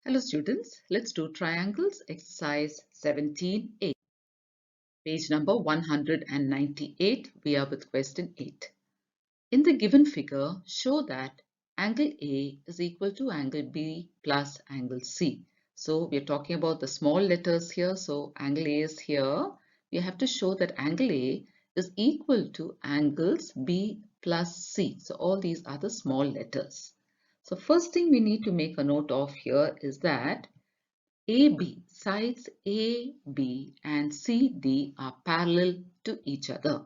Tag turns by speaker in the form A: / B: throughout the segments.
A: Hello students, let's do triangles exercise 17A. Page number 198, we are with question 8. In the given figure, show that angle A is equal to angle B plus angle C. So we are talking about the small letters here. So angle A is here. We have to show that angle A is equal to angles B plus C. So all these are the small letters. So first thing we need to make a note of here is that AB, sides AB and CD are parallel to each other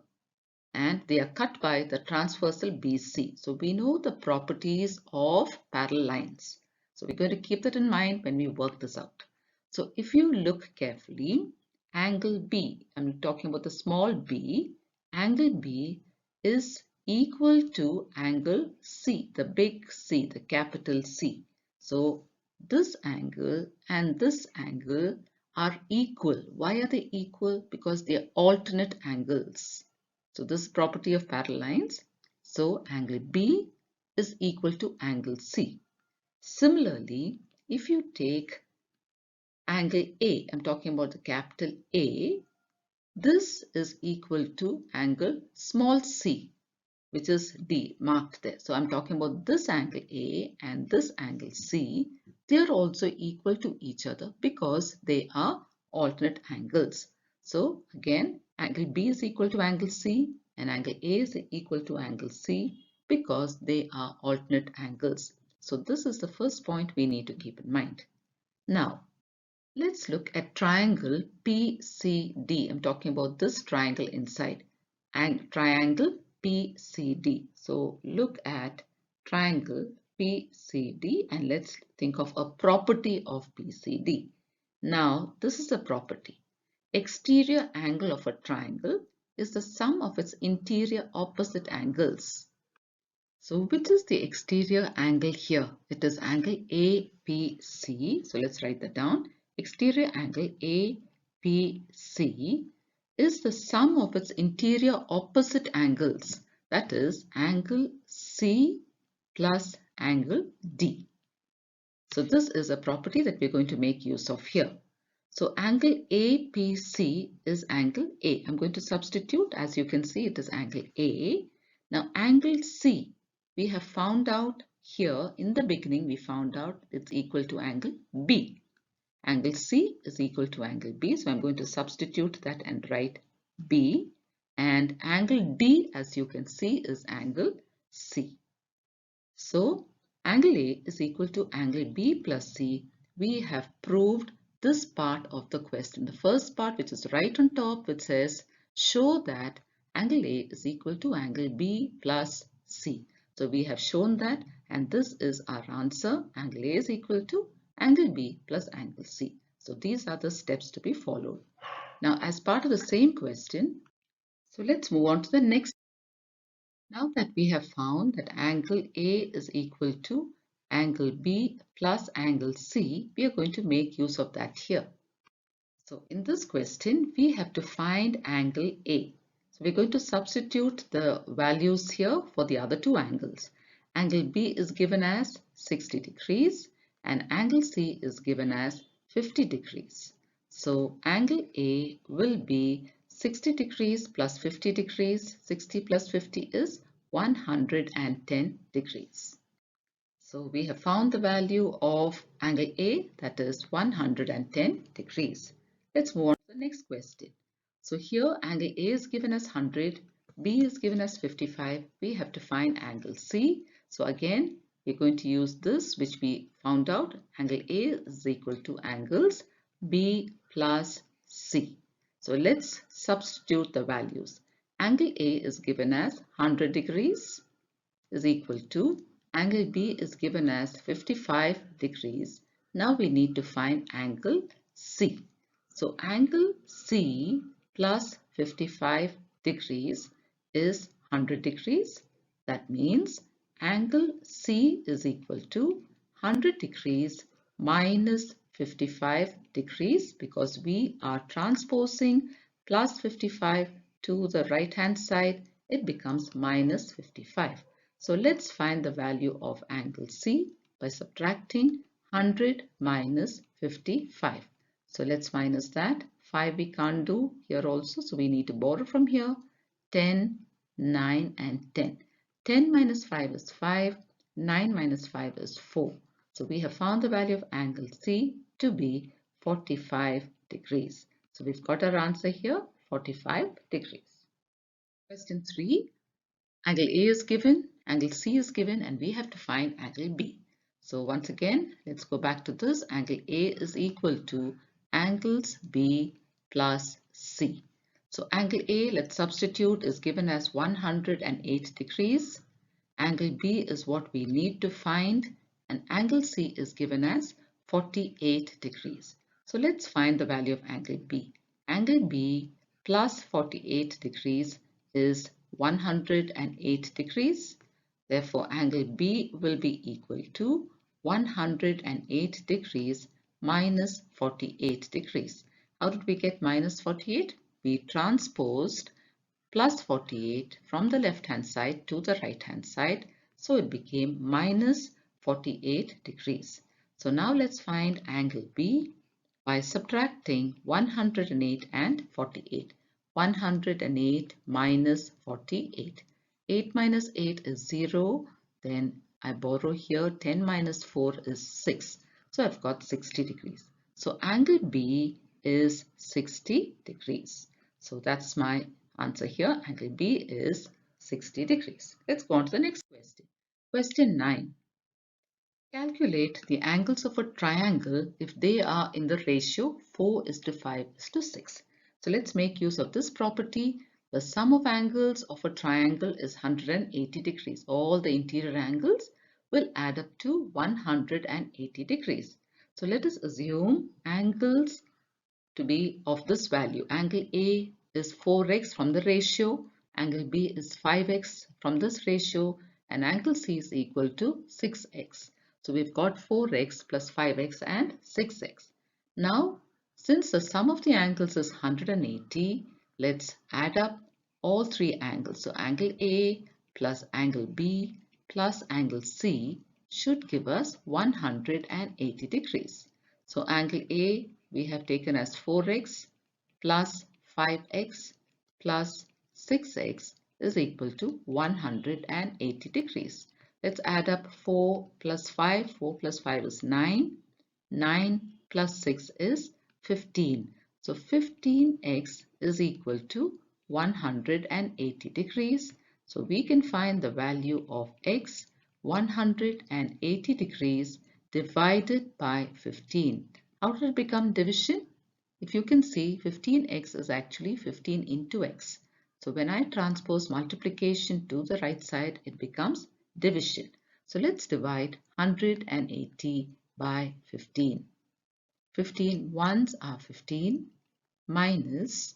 A: and they are cut by the transversal BC. So we know the properties of parallel lines. So we're going to keep that in mind when we work this out. So if you look carefully, angle B, I'm talking about the small b, angle B is equal to angle C, the big C, the capital C. So this angle and this angle are equal. Why are they equal? Because they are alternate angles. So this property of parallel lines. So angle B is equal to angle C. Similarly, if you take angle A, I'm talking about the capital A, this is equal to angle small c, which is D marked there. So I'm talking about this angle A and this angle C. They are also equal to each other because they are alternate angles. So again, angle B is equal to angle C and angle A is equal to angle C because they are alternate angles. So this is the first point we need to keep in mind. Now, let's look at triangle PCD. I'm talking about this triangle inside and triangle PCD. So look at triangle PCD and let's think of a property of PCD. Now this is a property. Exterior angle of a triangle is the sum of its interior opposite angles. So which is the exterior angle here? It is angle APC. So let's write that down. Exterior angle APC is the sum of its interior opposite angles. That is angle C plus angle D. So this is a property that we're going to make use of here. So angle APC is angle A. I'm going to substitute. As you can see, it is angle A. Now angle C, we have found out here in the beginning, we found out it's equal to angle B. Angle C is equal to angle B. So I'm going to substitute that and write B. And angle D, as you can see, is angle C. So angle A is equal to angle B plus C. We have proved this part of the question. The first part, which is right on top, which says show that angle A is equal to angle B plus C. So we have shown that, and this is our answer. Angle A is equal to angle B plus angle C. So these are the steps to be followed. Now, as part of the same question, so let's move on to the next. Now that we have found that angle A is equal to angle B plus angle C, we are going to make use of that here. So in this question, we have to find angle A. So we're going to substitute the values here for the other two angles. Angle B is given as 60 degrees and angle C is given as 50 degrees. So angle A will be 60 degrees plus 50 degrees. 60 plus 50 is 110 degrees. So we have found the value of angle A, that is 110 degrees. Let's move on to the next question. So here angle A is given as 100, B is given as 55. We have to find angle C. So again, we're going to use this which we found out. Angle A is equal to angles B plus C. So let's substitute the values. Angle A is given as 100 degrees is equal to angle B is given as 55 degrees. Now we need to find angle C. So angle C plus 55 degrees is 100 degrees. That means angle C is equal to 100 degrees minus 55 degrees because we are transposing plus 55 to the right hand side. It becomes minus 55. So let's find the value of angle C by subtracting 100 minus 55. So let's minus that. 5 we can't do here also, so we need to borrow from here. 10, 9 and 10. 10 minus 5 is 5. 9 minus 5 is 4. So we have found the value of angle C to be 45 degrees. So we've got our answer here, 45 degrees. Question 3. Angle A is given, angle C is given, and we have to find angle B. So once again, let's go back to this. Angle A is equal to angles B plus C. So angle A, let's substitute, is given as 108 degrees. Angle B is what we need to find, and angle C is given as 48 degrees. So let's find the value of angle B. Angle B plus 48 degrees is 108 degrees. Therefore, angle B will be equal to 108 degrees minus 48 degrees. How did we get minus 48? We transposed plus 48 from the left hand side to the right hand side. So it became minus 48 degrees. So now let's find angle B by subtracting 108 and 48. 108 minus 48. 8 minus 8 is 0. Then I borrow here 10 minus 4 is 6. So I've got 60 degrees. So angle B is 60 degrees. So that's my answer here. Angle B is 60 degrees. Let's go on to the next question. Question 9. Calculate the angles of a triangle if they are in the ratio 4:5:6. So let's make use of this property. The sum of angles of a triangle is 180 degrees. All the interior angles will add up to 180 degrees. So let us assume angles to be of this value. Angle A is 4x from the ratio, angle B is 5x from this ratio, and angle C is equal to 6x. So we've got 4x plus 5x and 6x. Now, since the sum of the angles is 180, let's add up all three angles. So angle A plus angle B plus angle C should give us 180 degrees. So angle A we have taken as 4x plus 5x plus 6x is equal to 180 degrees. Let's add up 4 plus 5. 4 plus 5 is 9. 9 plus 6 is 15. So 15x is equal to 180 degrees. So we can find the value of x, 180 degrees divided by 15. How did it become division? If you can see, 15x is actually 15 into x. So when I transpose multiplication to the right side, it becomes division. So let's divide 180 by 15. 15 ones are 15 minus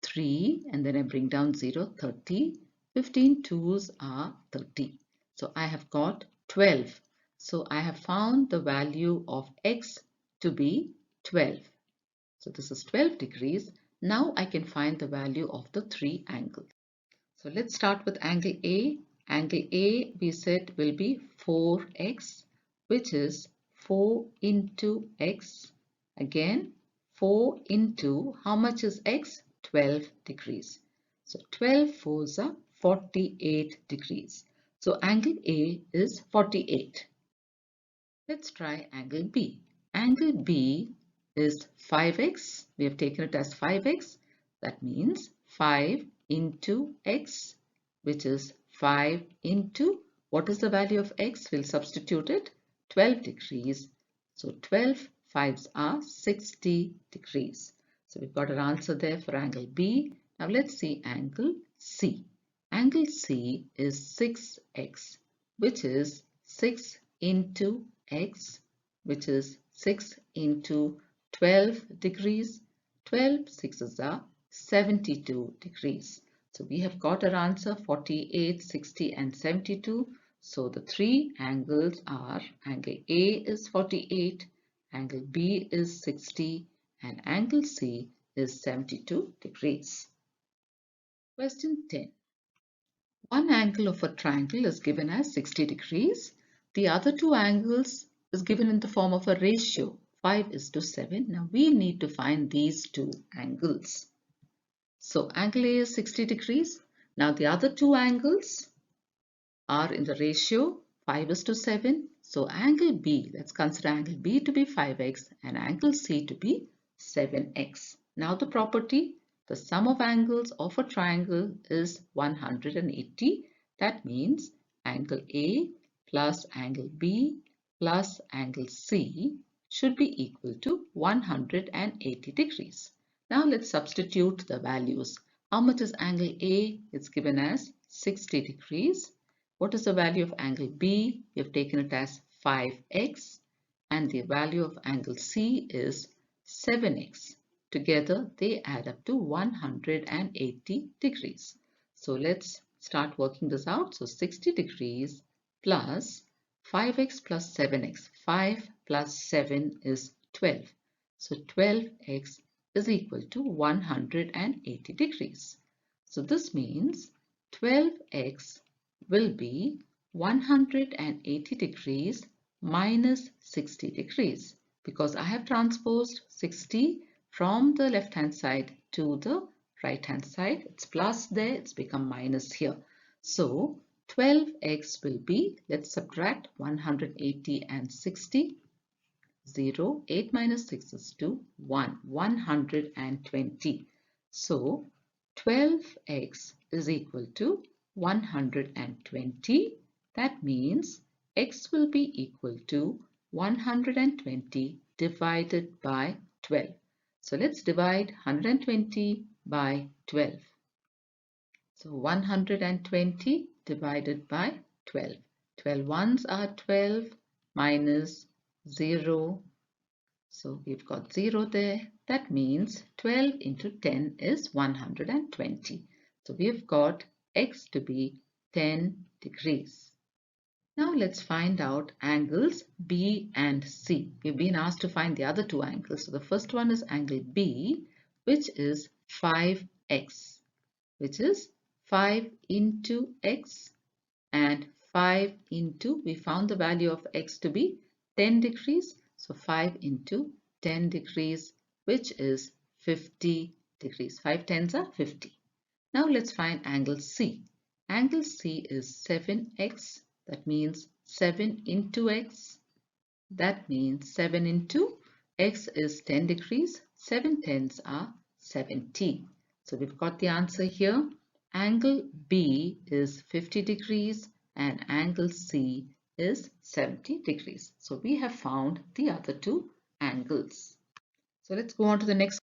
A: 3, and then I bring down 0, 30. 15 twos are 30. So I have got 12. So I have found the value of x to be 12. So this is 12 degrees. Now I can find the value of the three angles. So let's start with angle A. Angle A we said will be 4x, which is 4 into x. Again, 4 into how much is x? 12 degrees. So 12 fours are 48 degrees. So angle A is 48. Let's try angle B. Angle B is 5x. We have taken it as 5x. That means 5 into x, which is 5 into, what is the value of x? We'll substitute it, 12 degrees. So 12 fives are 60 degrees. So we've got an answer there for angle B. Now let's see angle C. Angle C is 6x, which is 6 into x, which is 6 into 12 degrees. 12 sixes are 72 degrees. So we have got our answer 48, 60 and 72. So the three angles are angle A is 48, angle B is 60 and angle C is 72 degrees. Question 10. One angle of a triangle is given as 60 degrees. The other two angles is given in the form of a ratio, 5:7. Now we need to find these two angles. So angle A is 60 degrees. Now the other two angles are in the ratio 5:7. So angle B, let's consider angle B to be 5x and angle C to be 7x. Now the property, the sum of angles of a triangle is 180. That means angle A plus angle B plus angle C should be equal to 180 degrees. Now let's substitute the values. How much is angle A? It's given as 60 degrees. What is the value of angle B? We have taken it as 5x, and the value of angle C is 7x. Together they add up to 180 degrees. So let's start working this out. So 60 degrees plus 5x plus 7x. 5 plus 7 is 12. So 12x is equal to 180 degrees. So this means 12x will be 180 degrees minus 60 degrees, because I have transposed 60 from the left hand side to the right hand side. It's plus there, it's become minus here. So 12x will be, let's subtract 180 and 60. 0, 8 minus 6 is 2, 1, 120. So 12x is equal to 120. That means x will be equal to 120 divided by 12. So let's divide 120 by 12. So 120 divided by 12. 12 ones are 12 minus 0. So we've got 0 there. That means 12 into 10 is 120. So we've got x to be 10 degrees. Now let's find out angles B and C. We've been asked to find the other two angles. So the first one is angle B, which is 5x, which is 5 into x, and 5 into, we found the value of x to be 10 degrees. So 5 into 10 degrees, which is 50 degrees. 5 tens are 50. Now let's find angle C. Angle C is 7x. That means 7 into x. That means 7 into x is 10 degrees. 7 tens are 70. So we've got the answer here. Angle B is 50 degrees and angle C is 70 degrees. So we have found the other two angles. So let's go on to the next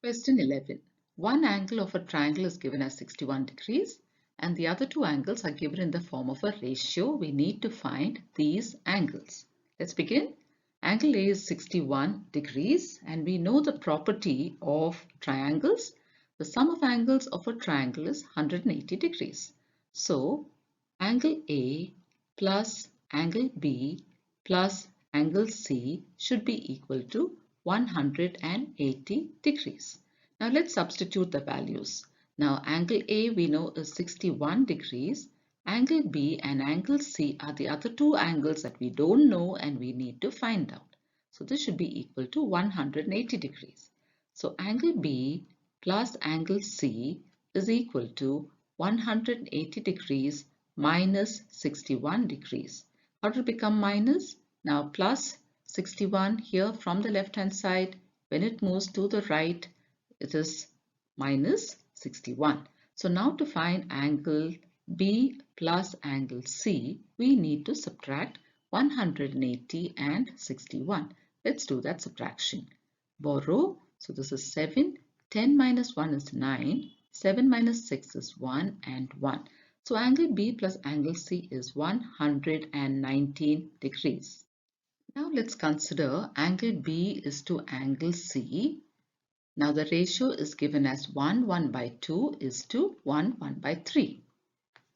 A: question 11. One angle of a triangle is given as 61 degrees and the other two angles are given in the form of a ratio. We need to find these angles. Let's begin. Angle A is 61 degrees and we know the property of triangles. The sum of angles of a triangle is 180 degrees. So angle A plus angle B plus angle C should be equal to 180 degrees. Now let's substitute the values. Now angle A we know is 61 degrees. Angle B and angle C are the other two angles that we don't know and we need to find out. So this should be equal to 180 degrees. So angle B plus angle C is equal to 180 degrees minus 61 degrees. How did it become minus? Now plus 61 here from the left hand side. When it moves to the right, it is minus 61. So now to find angle B plus angle C, we need to subtract 180 and 61. Let's do that subtraction. Borrow. So this is 7. 10 minus 1 is 9. 7 minus 6 is 1 and 1. So angle B plus angle C is 119 degrees. Now let's consider angle B is to angle C. Now the ratio is given as 1, 1 by 2 is to 1, 1 by 3.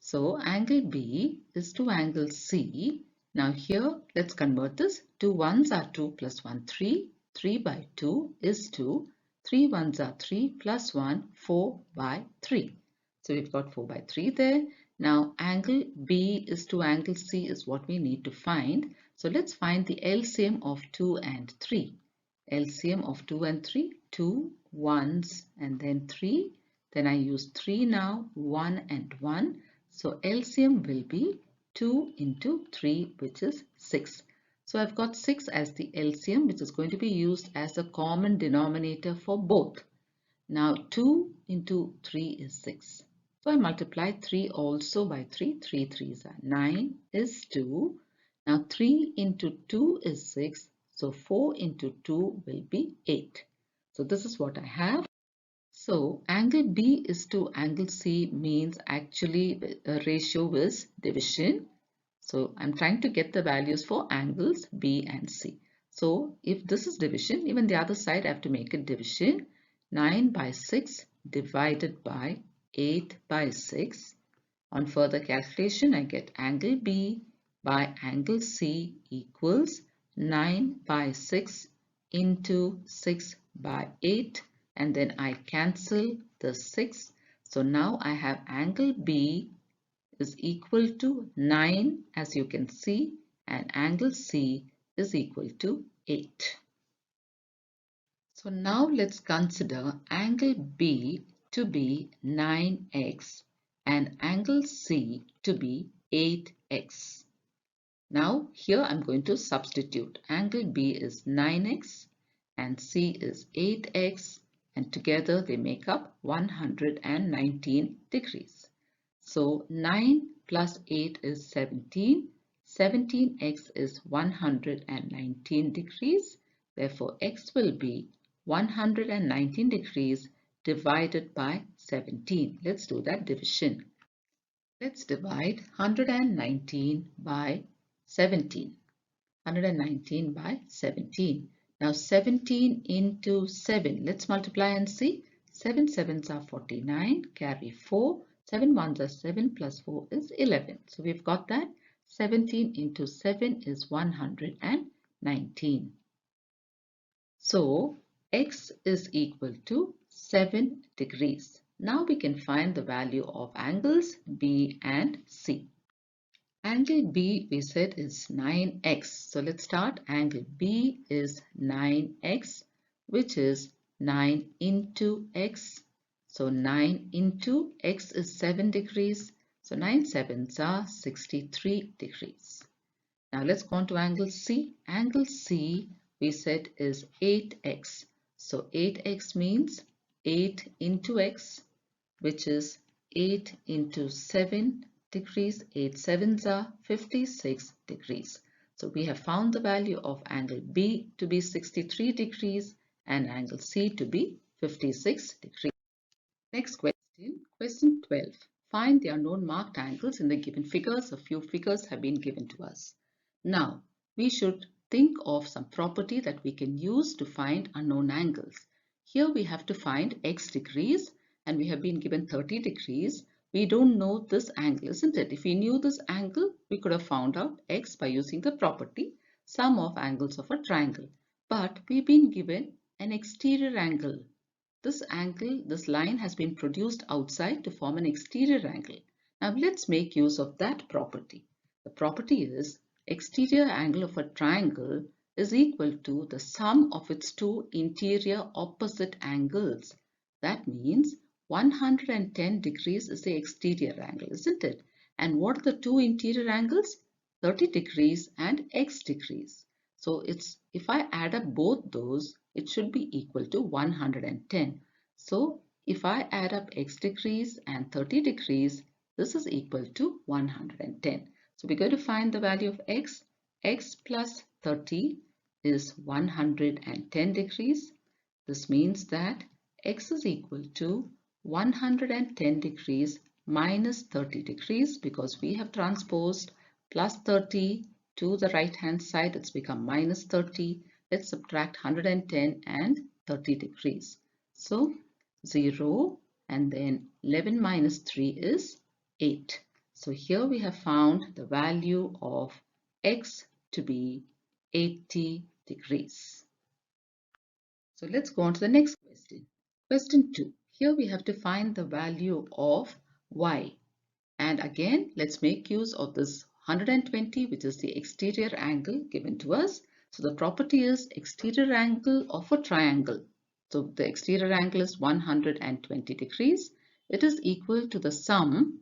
A: So angle B is to angle C. Now here let's convert this. 2 ones are 2 plus 1, 3. 3 by 2 is 2. 3 ones are 3 plus 1, 4 by 3. So we've got 4 by 3 there. Now angle B is to angle C is what we need to find. So let's find the LCM of 2 and 3. LCM of 2 and 3, 2 ones and then 3. Then I use 3 now, 1 and 1. So LCM will be 2 into 3, which is 6. So I've got 6 as the LCM, which is going to be used as a common denominator for both. Now 2 into 3 is 6. So I multiply 3 also by 3. 3 3s are 9 is 2. Now 3 into 2 is 6. So 4 into 2 will be 8. So this is what I have. So angle B is to angle C means actually a ratio is division. So I'm trying to get the values for angles B and C. So if this is division, even the other side I have to make it division. 9 by 6 divided by 8 by 6. On further calculation, I get angle B by angle C equals 9 by 6 into 6 by 8, and then I cancel the 6. So now I have angle B is equal to 9, as you can see, and angle C is equal to 8. So now let's consider angle B to be 9x and angle C to be 8x. Now here I'm going to substitute. Angle B is 9x and C is 8x, and together they make up 119 degrees. So 9 plus 8 is 17. 17x is 119 degrees. Therefore, x will be 119 degrees divided by 17. Let's do that division. Let's divide 119 by 17. 119 by 17. Now 17 into 7. Let's multiply and see. 7 sevens are 49. Carry 4. 7 ones are 7 plus 4 is 11. So we've got that. 17 into 7 is 119. So x is equal to 7 degrees. Now we can find the value of angles B and C. Angle B we said is 9x. So let's start. Angle B is 9x, which is 9 into x. So 9 into x is 7 degrees. So 9 sevens are 63 degrees. Now let's go on to angle C. Angle C we said is 8x. So 8x means 8 into x, which is 8 into 7 degrees. 8 sevens are 56 degrees. So we have found the value of angle B to be 63 degrees and angle C to be 56 degrees. Next question, question 12. Find the unknown marked angles in the given figures. A few figures have been given to us. Now, we should think of some property that we can use to find unknown angles. Here we have to find x degrees and we have been given 30 degrees. We don't know this angle, isn't it? If we knew this angle, we could have found out x by using the property sum of angles of a triangle. But we've been given an exterior angle. This angle, this line has been produced outside to form an exterior angle. Now let's make use of that property. The property is exterior angle of a triangle is equal to the sum of its two interior opposite angles. That means 110 degrees is the exterior angle, isn't it? And what are the two interior angles? 30 degrees and x degrees. So if I add up both those, it should be equal to 110. So if I add up x degrees and 30 degrees, this is equal to 110. So we're going to find the value of x. X plus 30 is 110 degrees. This means that x is equal to 110 degrees minus 30 degrees, because we have transposed plus 30 to the right hand side. It's become minus 30. Let's subtract 110 and 30 degrees. So 0 and then 11 minus 3 is 8. So here we have found the value of x to be 80 degrees. So let's go on to the next question. Question 2. Here we have to find the value of y. And again, let's make use of this 120, which is the exterior angle given to us. So the property is exterior angle of a triangle. So the exterior angle is 120 degrees. It is equal to the sum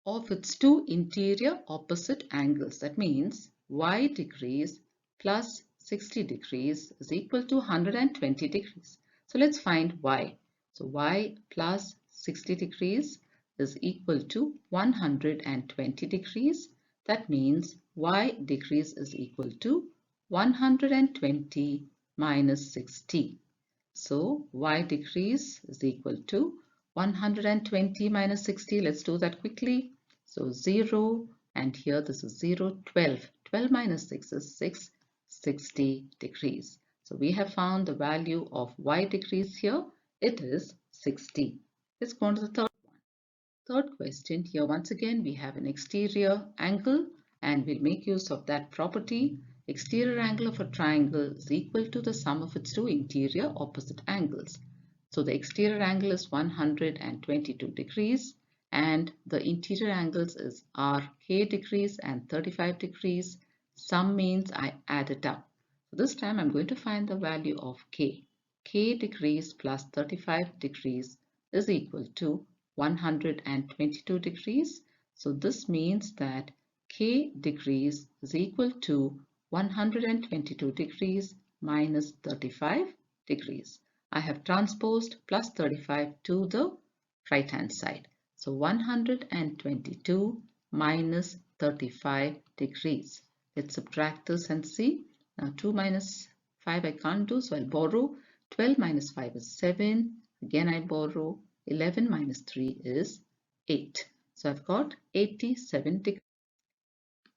A: of its two interior opposite angles. That means y degrees plus 60 degrees is equal to 120 degrees. So let's find y. So y plus 60 degrees is equal to 120 degrees. That means y degrees is equal to 120 minus 60. So y degrees is equal to 120 minus 60. Let's do that quickly. So 0, and here this is 0, 12. 12 minus 6 is 6, 60 degrees. So we have found the value of y degrees here. It is 60. Let's go on to the third one. Third question. Here once again we have an exterior angle and we'll make use of that property. Exterior angle of a triangle is equal to the sum of its two interior opposite angles. So the exterior angle is 122 degrees and the interior angles are k degrees and 35 degrees. Sum means I add it up. So this time I'm going to find the value of k. K degrees plus 35 degrees is equal to 122 degrees. So this means that k degrees is equal to 122 degrees minus 35 degrees. I have transposed plus 35 to the right hand side. So 122 minus 35 degrees. Let's subtract this and see. Now 2 minus 5 I can't do, so I'll borrow. 12 minus 5 is 7. Again I borrow. 11 minus 3 is 8. So I've got 87 degrees.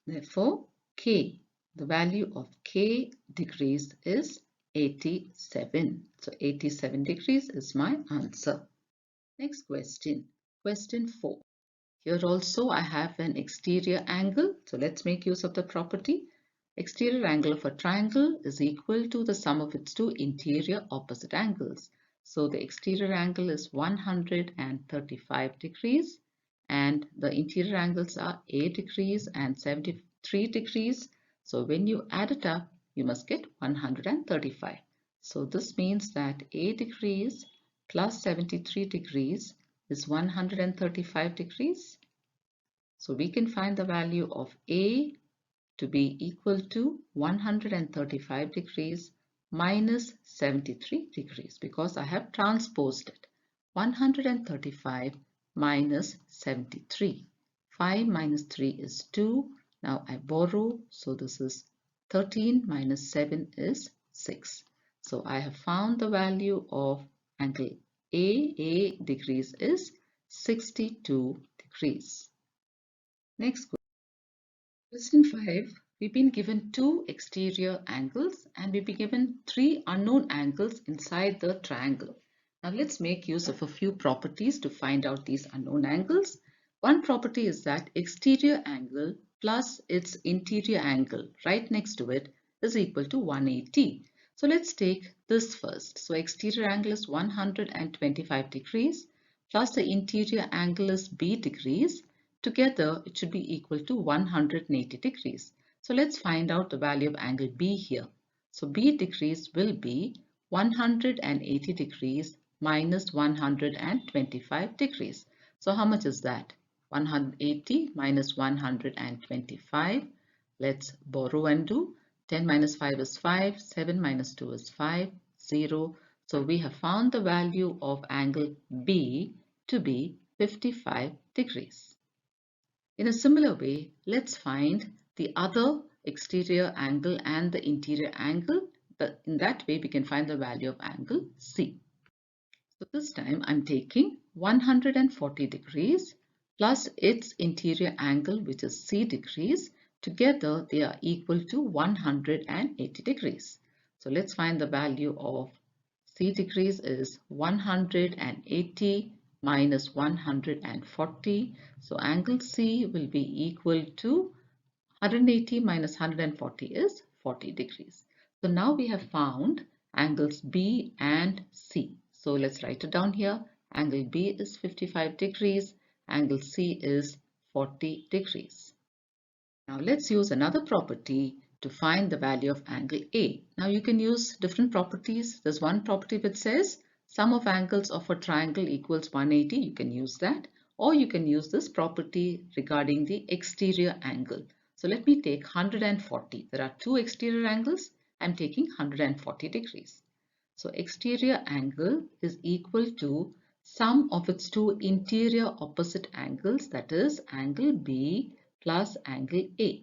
A: Therefore, k, the value of k degrees is 87. So 87 degrees is my answer. Next question, question 4. Here also I have an exterior angle. So let's make use of the property. Exterior angle of a triangle is equal to the sum of its two interior opposite angles. So the exterior angle is 135 degrees and the interior angles are 8 degrees and 73 degrees. So when you add it up, you must get 135. So this means that 8 degrees plus 73 degrees is 135 degrees. So we can find the value of A to be equal to 135 degrees minus 73 degrees because I have transposed it. 135 minus 73. 5 minus 3 is 2. Now I borrow, so this is 13 minus 7 is 6. So I have found the value of angle A degrees is 62 degrees. Next question 5. We've been given two exterior angles and we've been given three unknown angles inside the triangle. Now let's make use of a few properties to find out these unknown angles. One property is that exterior angle plus its interior angle right next to it is equal to 180. So let's take this first. So exterior angle is 125 degrees plus the interior angle is B degrees. Together, it should be equal to 180 degrees. So let's find out the value of angle B here. So B degrees will be 180 degrees minus 125 degrees. So how much is that? 180 minus 125. Let's borrow and do. 10 minus 5 is 5. 7 minus 2 is 5. 0. So we have found the value of angle B to be 55 degrees. In a similar way, let's find the other exterior angle and the interior angle. But in that way, we can find the value of angle C. So this time I'm taking 140 degrees plus its interior angle, which is C degrees. Together, they are equal to 180 degrees. So let's find the value of C degrees is 180 minus 140. So angle C will be equal to 180 minus 140 is 40 degrees. So now we have found angles B and C. So let's write it down here. Angle B is 55 degrees. Angle C is 40 degrees. Now let's use another property to find the value of angle A. Now you can use different properties. There's one property which says sum of angles of a triangle equals 180. You can use that. Or you can use this property regarding the exterior angle. So let me take 140. There are two exterior angles. I'm taking 140 degrees. So exterior angle is equal to sum of its two interior opposite angles, that is angle B plus angle A.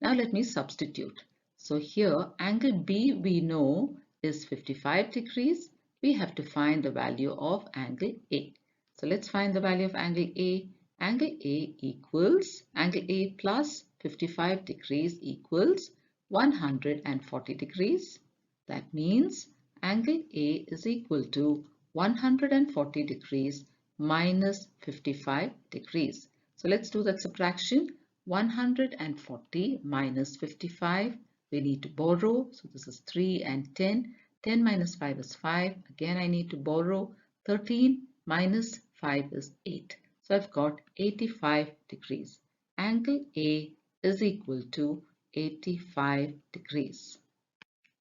A: Now let me substitute. So here angle B we know is 55 degrees. We have to find the value of angle A. So let's find the value of angle A. Angle A equals, angle A plus 55 degrees equals 140 degrees. That means angle A is equal to 140 degrees minus 55 degrees. So let's do that subtraction. 140 minus 55, we need to borrow. So this is 3 and 10. 10 minus 5 is 5. Again, I need to borrow. 13 minus 5 is 8. So I've got 85 degrees. Angle A is equal to 85 degrees.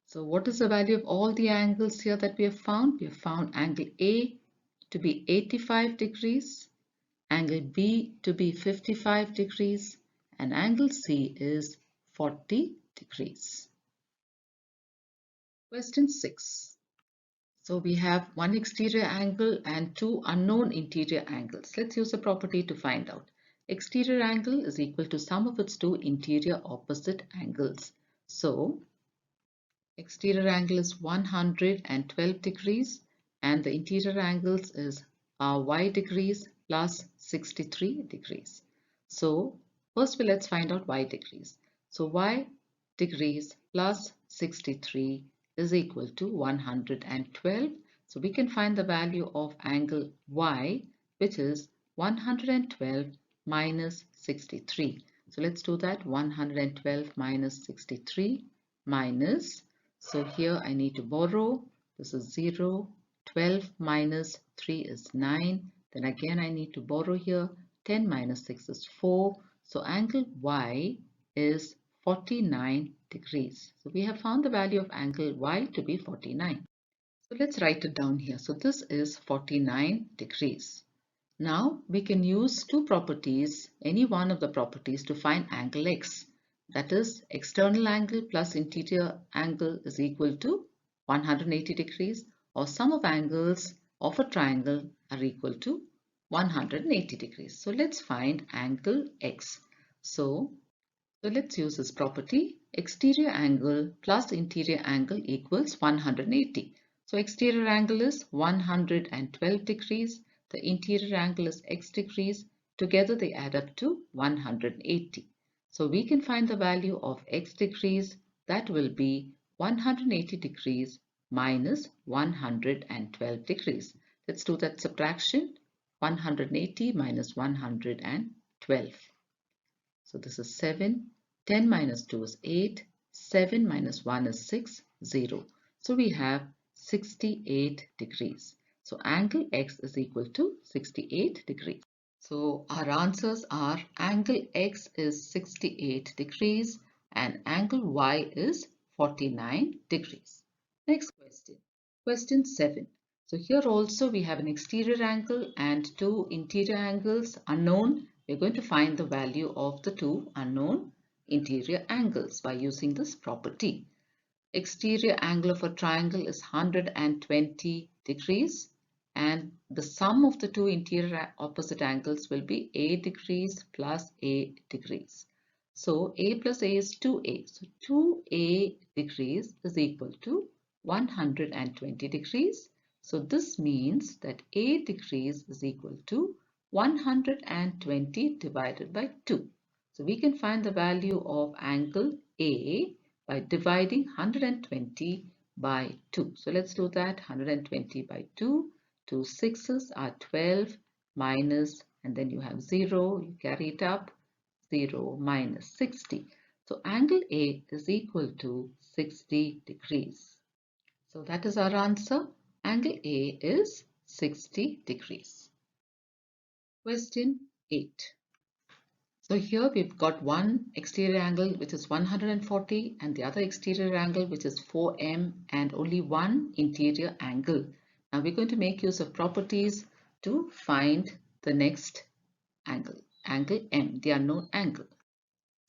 A: So what is the value of all the angles here that we have found? We have found angle A to be 85 degrees, angle B to be 55 degrees, and angle C is 40 degrees. Question 6. So we have one exterior angle and two unknown interior angles. Let's use a property to find out. Exterior angle is equal to sum of its two interior opposite angles. So exterior angle is 112 degrees and the interior angles is y degrees plus 63 degrees. So first let's find out y degrees. So y degrees plus 63 is equal to 112. So we can find the value of angle y, which is 112 minus 63. So let's do that. 112 minus 63 minus, so here I need to borrow. This is 0. 12 minus 3 is 9. Then again I need to borrow here. 10 minus 6 is 4. So angle y is 49 degrees. So we have found the value of angle y to be 49. So let's write it down here. So this is 49 degrees. Now we can use two properties, any one of the properties, to find angle x. That is, external angle plus interior angle is equal to 180 degrees, or sum of angles of a triangle are equal to 180 degrees. So let's find angle x. So let's use this property. Exterior angle plus interior angle equals 180. So exterior angle is 112 degrees. The interior angle is x degrees. Together they add up to 180. So we can find the value of x degrees. That will be 180 degrees minus 112 degrees. Let's do that subtraction. 180 minus 112. So this is 7. 10 minus 2 is 8. 7 minus 1 is 6. 0. So we have 68 degrees. So angle x is equal to 68 degrees. So our answers are angle x is 68 degrees and angle y is 49 degrees. Next question. Question 7. So here also we have an exterior angle and two interior angles unknown. We're going to find the value of the two unknown interior angles by using this property. Exterior angle of a triangle is 120 degrees and the sum of the two interior opposite angles will be a degrees plus a degrees. So a plus a is 2a. So 2a degrees is equal to 120 degrees. So this means that a degrees is equal to 120 divided by 2. So we can find the value of angle A by dividing 120 by 2. So let's do that. 120 by 2. 2 6s are 12 minus, and then you have 0. You carry it up. 0 minus 60. So angle A is equal to 60 degrees. So that is our answer. Angle A is 60 degrees. Question 8. So here we've got one exterior angle which is 140 and the other exterior angle which is 4m and only one interior angle. Now we're going to make use of properties to find the next angle, angle m, the unknown angle.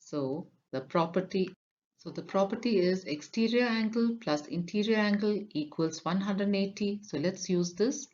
A: So the property is exterior angle plus interior angle equals 180. So let's use this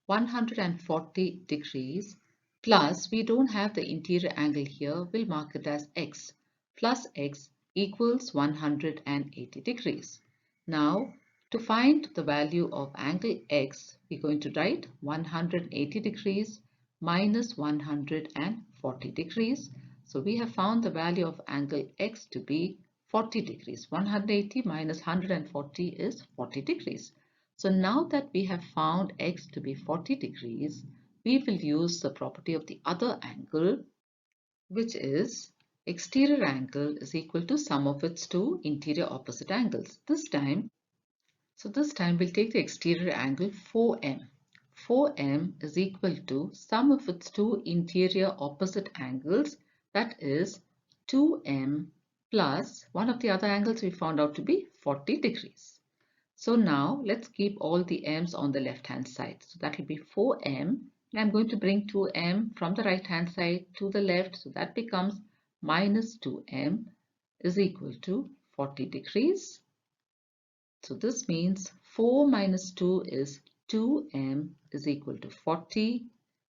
A: 140 degrees plus, we don't have the interior angle here, we'll mark it as x, plus x equals 180 degrees. Now to find the value of angle x, we're going to write 180 degrees minus 140 degrees. So we have found the value of angle x to be 40 degrees. 180 minus 140 is 40 degrees. So now that we have found x to be 40 degrees, we will use the property of the other angle, which is exterior angle is equal to sum of its two interior opposite angles. This time we'll take the exterior angle 4m. 4m is equal to sum of its two interior opposite angles, that is 2m plus one of the other angles we found out to be 40 degrees. So now let's keep all the m's on the left hand side. So that will be 4m and I'm going to bring 2m from the right hand side to the left. So that becomes minus 2m is equal to 40 degrees. So this means 4 minus 2 is 2m is equal to 40.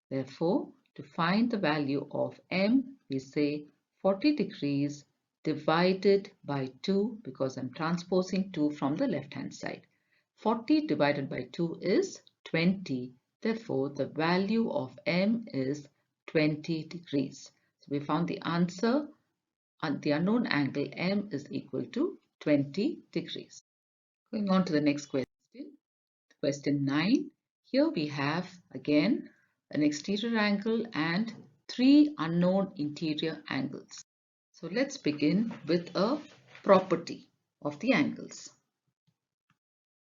A: Therefore, to find the value of m, we say 40 degrees divided by 2 because I'm transposing 2 from the left hand side. 40 divided by 2 is 20. Therefore, the value of m is 20 degrees. So we found the answer, and the unknown angle m is equal to 20 degrees. Going on to the next question, question 9. Here we have again an exterior angle and three unknown interior angles. So let's begin with a property of the angles.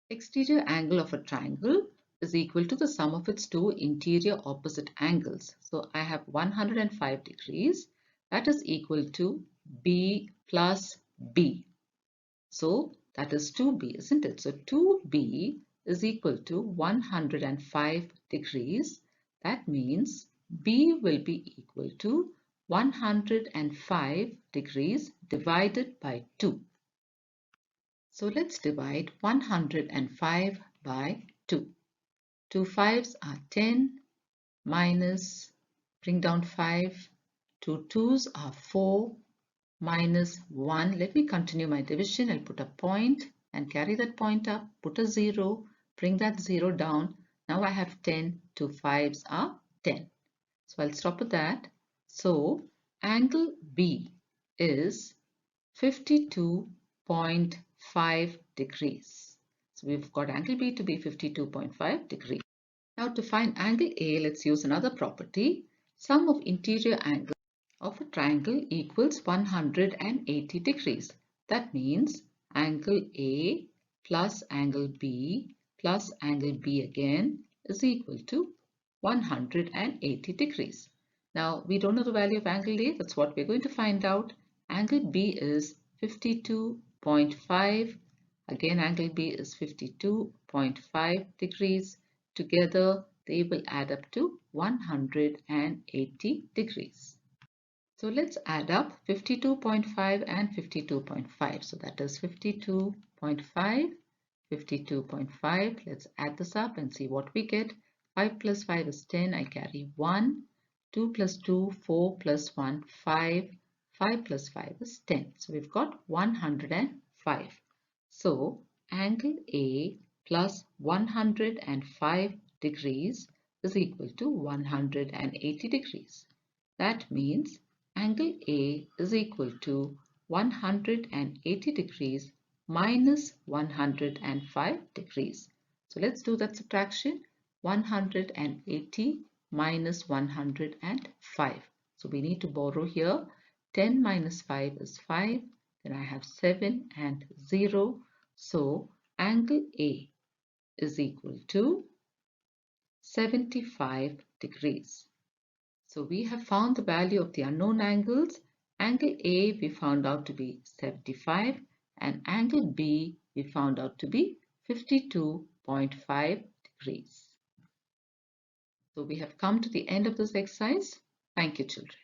A: Exterior angle of a triangle is equal to the sum of its two interior opposite angles. So I have 105 degrees, that is equal to B plus B. So that is 2b, isn't it? So 2b is equal to 105 degrees. That means b will be equal to 105 degrees divided by 2. So let's divide 105 by 2. 2 5s are 10 minus, bring down 5, 2 2s are 4 minus 1. Let me continue my division. I'll put a point and carry that point up, put a 0, bring that 0 down. Now I have 10, 2 5s are 10. So I'll stop at that. So angle B is 52.5 degrees. So we've got angle B to be 52.5 degrees. Now to find angle A, let's use another property. Sum of interior angles of a triangle equals 180 degrees. That means angle A plus angle B plus angle B again is equal to 180 degrees. Now we don't know the value of angle A, that's what we're going to find out. Angle B is 52.5. Again, angle B is 52.5 degrees. Together, they will add up to 180 degrees. So let's add up 52.5 and 52.5. So that is 52.5, 52.5. Let's add this up and see what we get. 5 plus 5 is 10. I carry 1. 2 plus 2, 4 plus 1, 5. 5 plus 5 is 10. So we've got 105. So angle A plus 105 degrees is equal to 180 degrees. That means angle A is equal to 180 degrees minus 105 degrees. So let's do that subtraction. 180 minus 105. So we need to borrow here. 10 minus 5 is 5. Then I have 7 and 0. So angle A is equal to 75 degrees. So we have found the value of the unknown angles angle A we found out to be 75 and angle B we found out to be 52.5 degrees. So we have come to the end of this exercise. Thank you, children.